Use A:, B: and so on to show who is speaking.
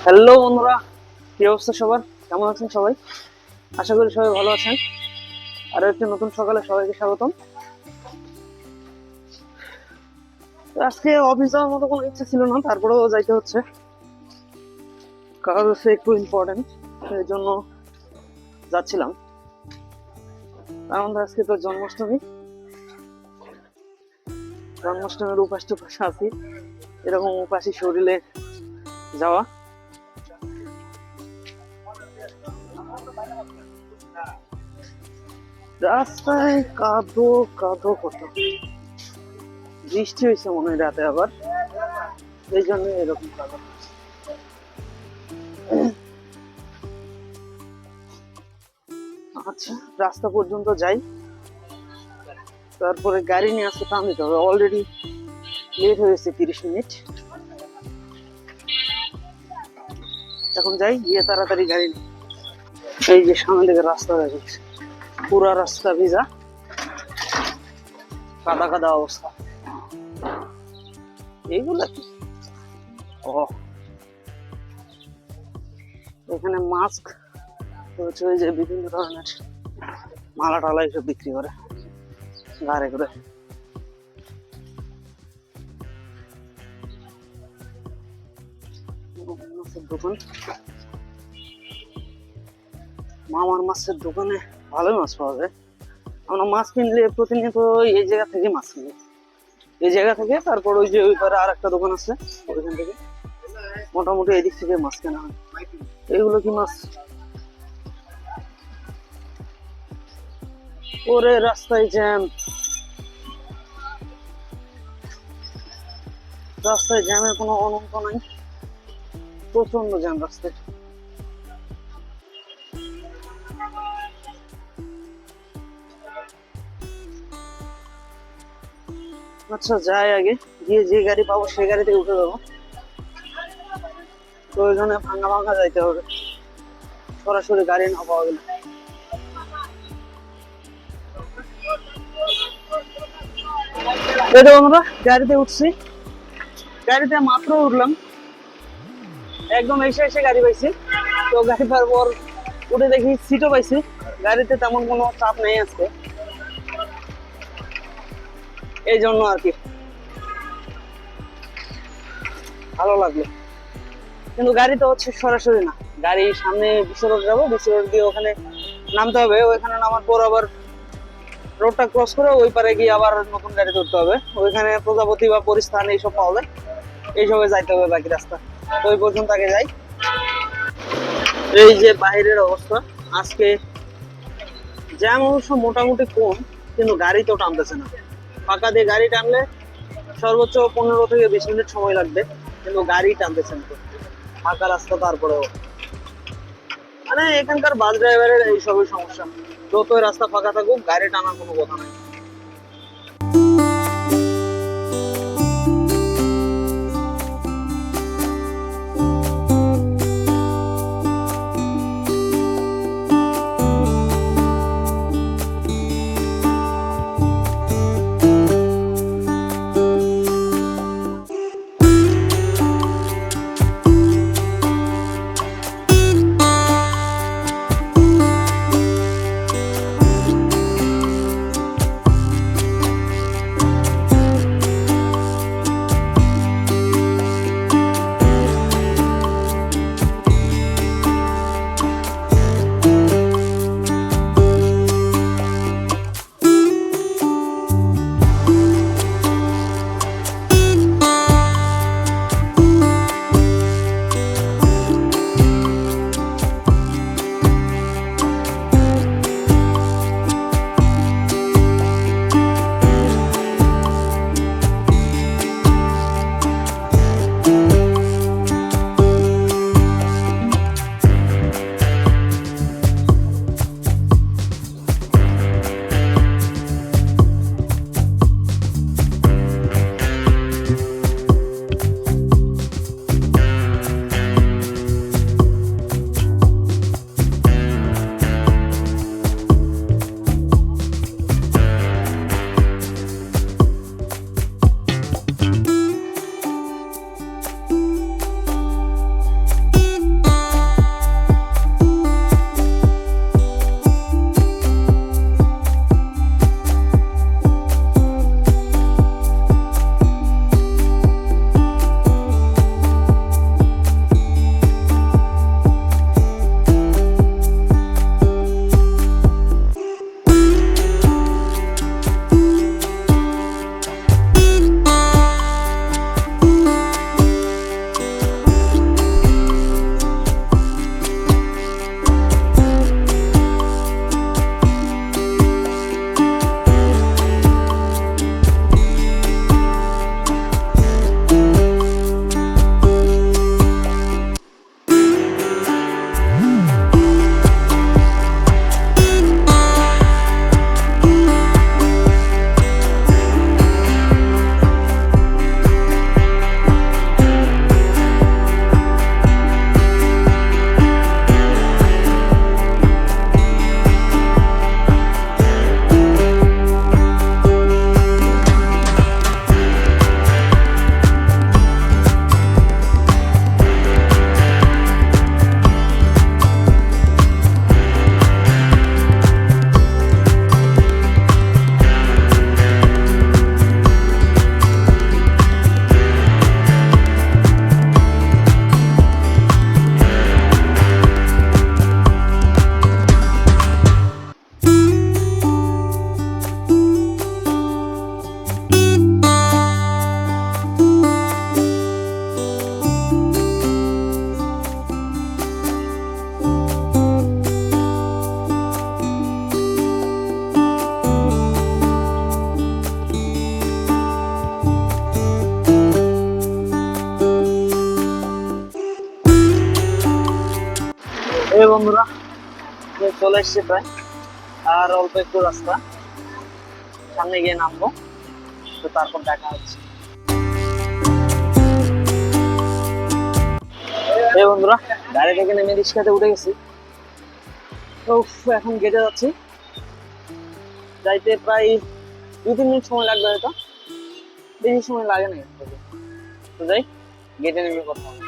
A: Hello বন্ধুরা, কি অবস্থা সবার? কেমন আছেন সবাই? আশা করি সবাই ভালো আছেন। আরো একটি নতুন সকালে সবাইকে স্বাগতম। আজকে অফিস যাওয়ার মতো কোনো ইচ্ছা ছিল না, তারপরেও যাইতে হচ্ছে, কাজ হচ্ছে একটু ইম্পর্টেন্ট, সেই জন্য যাচ্ছিলাম। তার মধ্যে আজকে তো জন্মাষ্টমীর উপাস টুপাস আছি, এরকম উপাসী শরীরে যাওয়া। রাস্তায় কাদো কাদো কত, বৃষ্টি হয়েছে মনে হয় রাতে, আবার এই জন্য এরকম কাদো। আচ্ছা, রাস্তা পর্যন্ত যাই, তারপরে গাড়ি নিয়ে আসতে টান দিতে হবে। অলরেডি লেট হয়েছে 30 মিনিট। এখন যাই, গিয়ে তাড়াতাড়ি গাড়ি নিই। এই যে সামনে দিকে রাস্তা দেখা যাচ্ছে, পুরা রাস্তা ভিজা, কাদা কাদা অবস্থা। এইগুলা কি? ও, এখানে মাস্ক হচ্ছে, ওই যে বিভিন্ন ধরনের মালা টালা এসব বিক্রি করে গাড়ি করে। মাছের দোকান, মামার মাছের দোকানে ভালোই মাছ পাওয়া যায়। আমরা মাছ কিনলে প্রতিনিয়ত এই জায়গা থেকে মাছ কিনি, এই জায়গা থেকে। তারপর ওই যে ওই পারে আর একটা দোকান আছে, ওইখান থেকে মোটামুটি এদিক থেকে মাছ কেনা হয়। এগুলো কি মাছ? ওরে রাস্তায় জ্যাম, রাস্তায় জ্যামের কোনো অনন্ত নাই, প্রচন্ড জ্যাম রাস্তায়। আচ্ছা, যাই, আগে গিয়ে যে গাড়ি পাবো সেই গাড়িতে উঠে যাবো। প্রয়োজনে ভাঙা ভাঙা যাইতে হবে, সরাসরি গাড়ি না পাওয়া গেলে। এই তো বন্ধুরা, গাড়িতে উঠছি, গাড়িতে মাত্র উঠলাম, একদম এসে এসে গাড়ি পাইছি। তো গাড়ি পাওয়ার পর উঠে দেখি সিটও পাইছি, গাড়িতে তেমন কোনো চাপ নেই আজকে, এই জন্য আর কি ভালো লাগলো। কিন্তু গাড়িতে হচ্ছে সরাসরি না, গাড়ি সামনে বিশ্ব রোড যাবো, বিশ্ব রোড দিয়ে ওখানে নামতে হবে, ওইখানে নামার পর আবার রোডটা ক্রস করে ওই পারে গিয়ে আবার নতুন গাড়ি ধরতে হবে। ওইখানে প্রজাপতি বা পরিস্থান এইসব পাওয়া যায়, এইসবে যাইতে হবে বাকি রাস্তা। তো ওই পর্যন্ত আগে যাই। এই যে বাইরের অবস্থা আজকে, জ্যাম অবশ্য মোটামুটি কম, কিন্তু গাড়ি তো টানতেছে না। ফাঁকা দিয়ে গাড়ি টানলে সর্বোচ্চ 15 থেকে 20 মিনিট সময় লাগবে, কিন্তু গাড়ি টানতেছে না। ফাঁকা রাস্তা তারপরেও মানে এখানকার বাস ড্রাইভারের এইসবই সমস্যা, যতই রাস্তা ফাঁকা থাকুক গাড়ি টানার কোনো কথা নাই। এই বন্ধুরা চলে এসছে প্রায়, আর অল্প একটু রাস্তা, সামনে গিয়ে নামবো, তো তারপর দেখা হচ্ছে। এই বন্ধুরা গাড়ি থেকে নেমে রিক্সাতে উঠে গেছি, তো এখন গেটে যাচ্ছি, যাইতে প্রায় 2-3 মিনিট সময় লাগবে হয়তো, বেশি সময় লাগে না। তো যাই, গেটে নেমে কথা হবে।